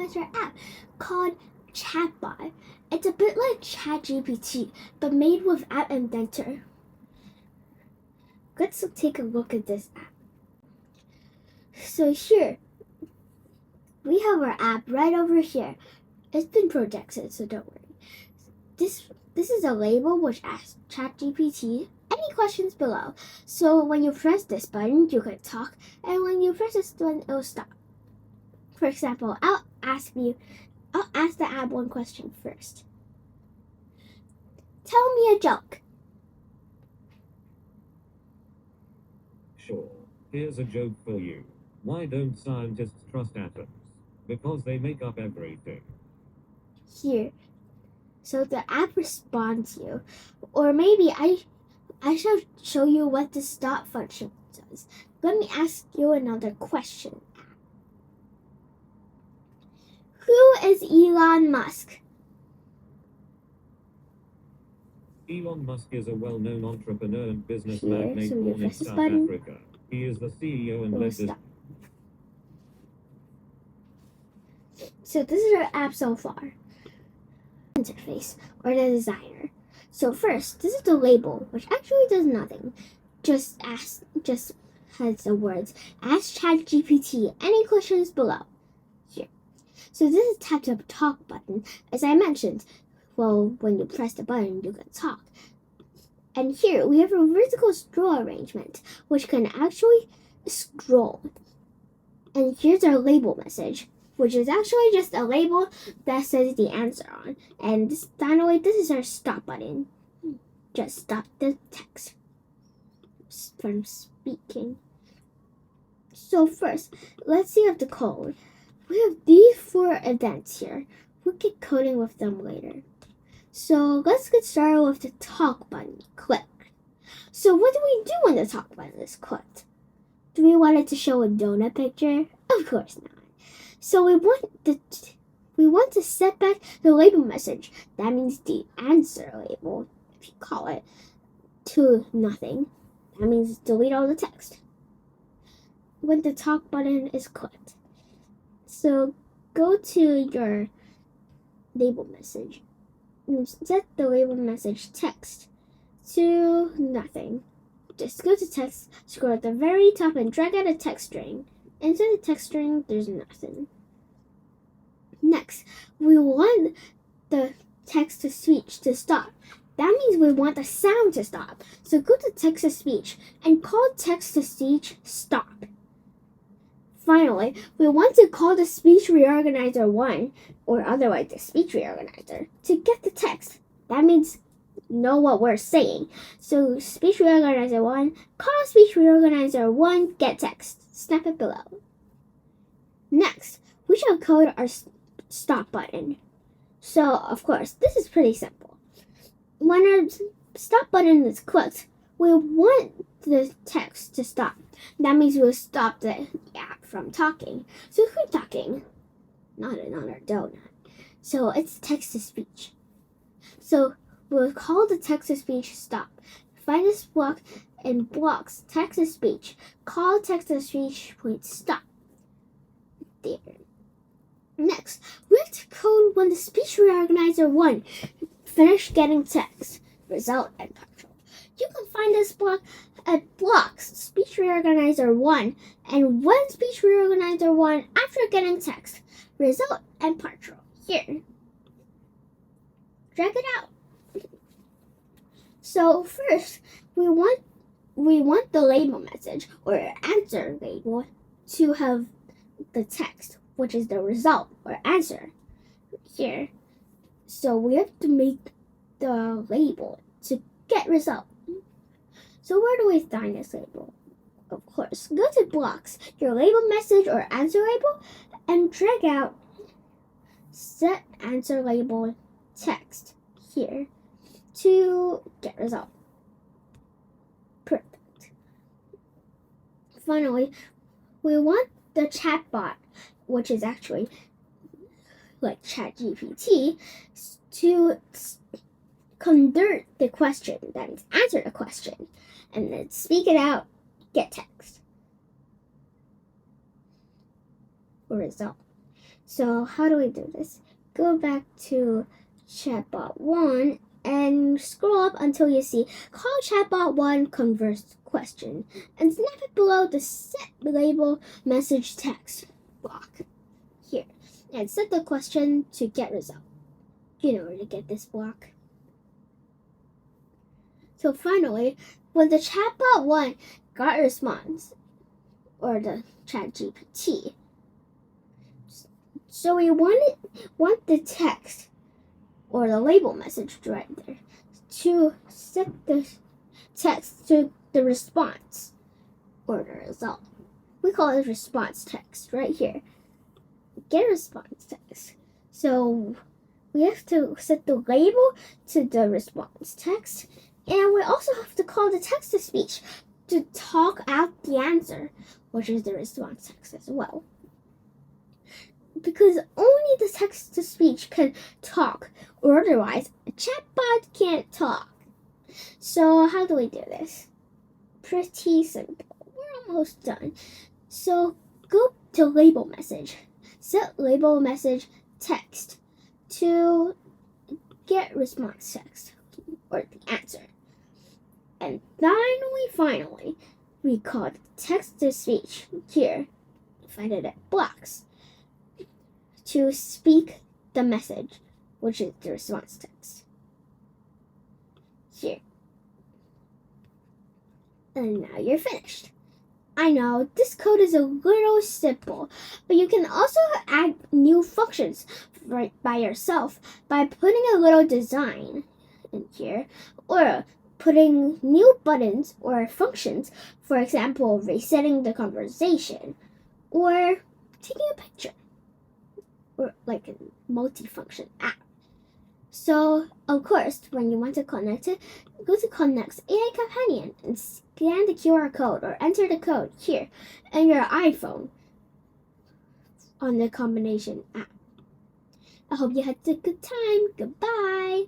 answer app called ChatBot. It's a bit like ChatGPT, but made with App Inventor. Let's take a look at this app. So here, we have our app right over here. It's been protected, so don't worry. This is a label which asks ChatGPT any questions below. So when you press this button, you can talk, and when you press this button, it'll stop. For example, I'll ask the app one question first. Tell me a joke. Sure. Here's a joke for you. Why don't scientists trust atoms? Because they make up everything. Here. So the app responds to you. Or maybe I shall show you what the stop function does. Let me ask you another question. Who is Elon Musk? Elon Musk is a well-known entrepreneur and business Here, magnate so you born in press this South button. Africa. He is the CEO and led this. So this is our app so far. Interface or the designer. So first, this is the label, which actually does nothing. Just has the words ask ChatGPT any questions below. Here. So this is tap to talk button. As I mentioned, well, when you press the button, you can talk. And here we have a vertical scroll arrangement, which can actually scroll. And here's our label message, which is actually just a label that says the answer on. And finally, this is our stop button. Just stop the text from speaking. So first, let's see the code. We have these 4 events here. We'll get coding with them later. So let's get started with the talk button. Click. So what do we do when the talk button is clicked? Do we want it to show a donut picture? Of course not. So we want to set back the label message. That means the answer label, if you call it, to nothing. That means delete all the text when the talk button is clicked. So go to your label message. Set the label message text to nothing. Just go to text, scroll at the very top, and drag out a text string. Inside the text string, there's nothing. Next, we want the text-to-speech to stop. That means we want the sound to stop. So go to text-to-speech and call text-to-speech stop. Finally, we want to call the speech reorganizer 1, or otherwise the speech reorganizer, to get the text. That means know what we're saying. So speech reorganizer 1, call speech reorganizer 1, get text. Snap it below. Next, we shall code our stop button. So, of course, this is pretty simple. When our stop button is clicked, we want the text to stop. That means we'll stop the app from talking. So who's talking? Not another donut. So it's text-to-speech. So we'll call the text-to-speech stop. Find this block and blocks text-to-speech. Call text-to-speech point stop. There. Next, we have to code when the speech reorganizer 1 finish getting text, result, and partial. You can find this block at blocks speech reorganizer 1 and when speech reorganizer 1 after getting text, result, and partial. Here. Drag it out. So first, we want the label message or answer label to have the text, which is the result or answer here. So we have to make the label to get result. So where do we find this label? Of course, go to blocks, your label message or answer label, and drag out set answer label text here to get result. Perfect. Finally, we want the chatbot, which is actually like ChatGPT, to convert the question, that is, answer the question, and then speak it out, get text or result. So how do we do this? Go back to chatbot 1 and scroll up until you see call chatbot 1 converse question and snap it below the set label message text block here and set the question to get result. You know where to get this block. So finally, when the chatbot 1 got a response, or the ChatGPT, so we want the text or the label message right there to set the text to the response or the result. We call it response text right here. Get response text. So we have to set the label to the response text, and we also have to call the text to speech to talk out the answer, which is the response text as well. Because only the text to speech can talk, or otherwise a chatbot can't talk. So how do we do this? Pretty simple. We're almost done. So go to label message. Set label message text to get response text or the answer. And finally, we call text to speech here. Find it at blocks to speak the message, which is the response text. Here. And now you're finished. I know this code is a little simple, but you can also add new functions right by yourself by putting a little design in here or putting new buttons or functions, for example, resetting the conversation or taking a picture or like a multifunction app. So, of course, when you want to connect it, go to Connect's AI Companion and scan the QR code or enter the code here in your iPhone on the combination app. I hope you had a good time. Goodbye.